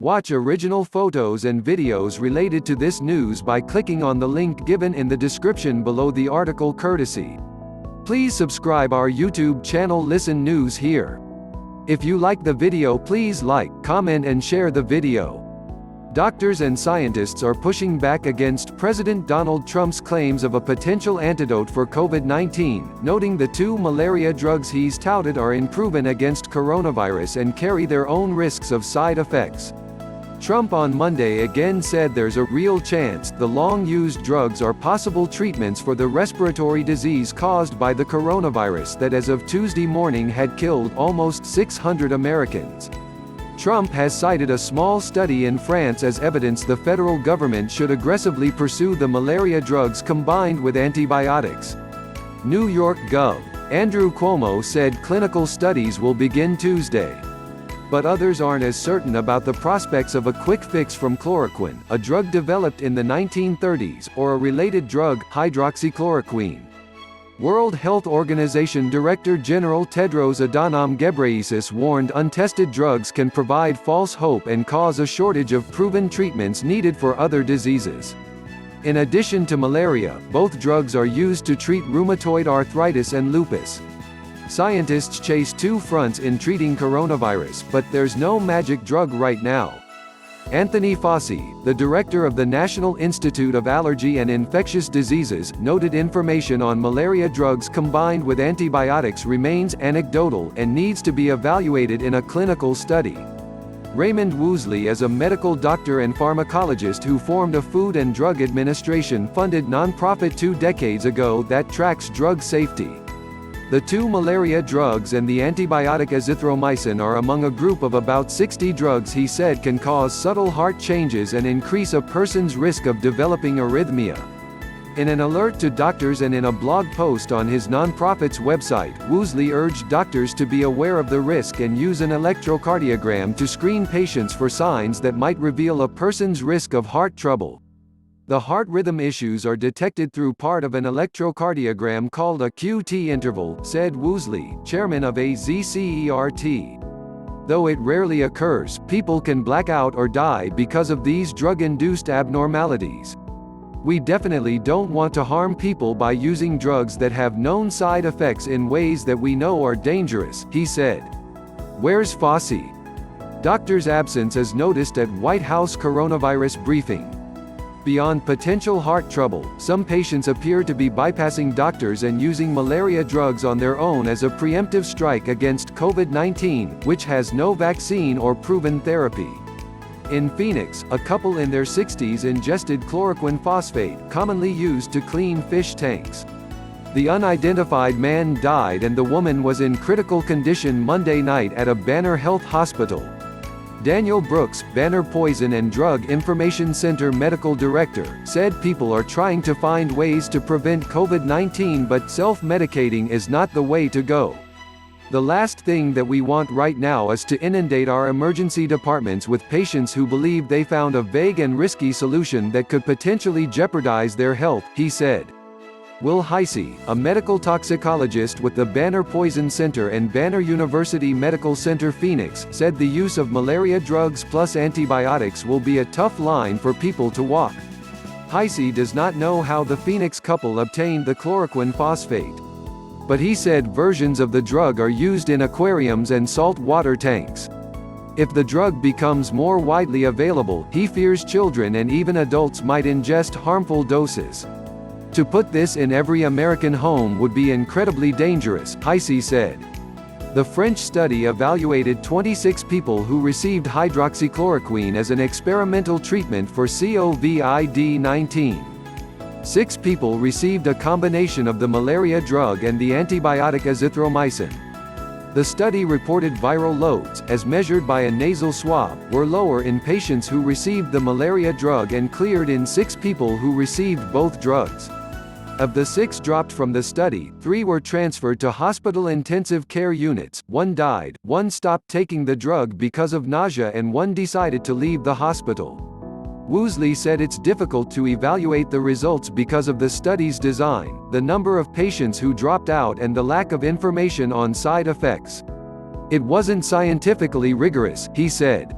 Watch original photos and videos related to this news by clicking on the link given in the description below the article courtesy. Please subscribe our YouTube channel Listen News Here. If you like the video, please like, comment and share the video. Doctors and scientists are pushing back against President Donald Trump's claims of a potential antidote for COVID-19, noting the two malaria drugs he's touted are unproven against coronavirus and carry their own risks of side effects. Trump on Monday again said there's a real chance the long-used drugs are possible treatments for the respiratory disease caused by the coronavirus that as of Tuesday morning had killed almost 600 Americans. Trump has cited a small study in France as evidence the federal government should aggressively pursue the malaria drugs combined with antibiotics. New York Gov. Andrew Cuomo said clinical studies will begin Tuesday. But others aren't as certain about the prospects of a quick fix from chloroquine, a drug developed in the 1930s, or a related drug, hydroxychloroquine. World Health Organization Director General Tedros Adhanom Ghebreyesus warned untested drugs can provide false hope and cause a shortage of proven treatments needed for other diseases. In addition to malaria, both drugs are used to treat rheumatoid arthritis and lupus. Scientists chase two fronts in treating coronavirus, but there's no magic drug right now. Anthony Fauci, the director of the National Institute of Allergy and Infectious Diseases, noted information on malaria drugs combined with antibiotics remains anecdotal and needs to be evaluated in a clinical study. Raymond Woosley is a medical doctor and pharmacologist who formed a Food and Drug Administration-funded nonprofit 2 decades ago that tracks drug safety. The two malaria drugs and the antibiotic azithromycin are among a group of about 60 drugs he said can cause subtle heart changes and increase a person's risk of developing arrhythmia. In an alert to doctors and in a blog post on his nonprofit's website, Woosley urged doctors to be aware of the risk and use an electrocardiogram to screen patients for signs that might reveal a person's risk of heart trouble. The heart rhythm issues are detected through part of an electrocardiogram called a QT interval, said Woosley, chairman of AZCERT. Though it rarely occurs, people can black out or die because of these drug-induced abnormalities. We definitely don't want to harm people by using drugs that have known side effects in ways that we know are dangerous, he said. Where's Fauci? Doctor's absence is noticed at White House coronavirus briefing. Beyond potential heart trouble, some patients appear to be bypassing doctors and using malaria drugs on their own as a preemptive strike against COVID-19, which has no vaccine or proven therapy. In Phoenix, a couple in their 60s ingested chloroquine phosphate, commonly used to clean fish tanks. The unidentified man died and the woman was in critical condition Monday night at a Banner Health hospital. Daniel Brooks, Banner Poison and Drug Information Center medical director, said people are trying to find ways to prevent COVID-19 but self-medicating is not the way to go. The last thing that we want right now is to inundate our emergency departments with patients who believe they found a vague and risky solution that could potentially jeopardize their health, he said. Will Heise, a medical toxicologist with the Banner Poison Center and Banner University Medical Center Phoenix, said the use of malaria drugs plus antibiotics will be a tough line for people to walk. Heise does not know how the Phoenix couple obtained the chloroquine phosphate. But he said versions of the drug are used in aquariums and salt water tanks. If the drug becomes more widely available, he fears children and even adults might ingest harmful doses. To put this in every American home would be incredibly dangerous, Heise said. The French study evaluated 26 people who received hydroxychloroquine as an experimental treatment for COVID-19. 6 people received a combination of the malaria drug and the antibiotic azithromycin. The study reported viral loads, as measured by a nasal swab, were lower in patients who received the malaria drug and cleared in 6 people who received both drugs. Of the 6 dropped from the study, 3 were transferred to hospital intensive care units, 1 died, 1 stopped taking the drug because of nausea and 1 decided to leave the hospital. Woosley said it's difficult to evaluate the results because of the study's design, the number of patients who dropped out and the lack of information on side effects. It wasn't scientifically rigorous, he said.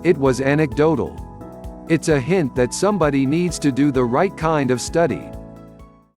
It was anecdotal. It's a hint that somebody needs to do the right kind of study.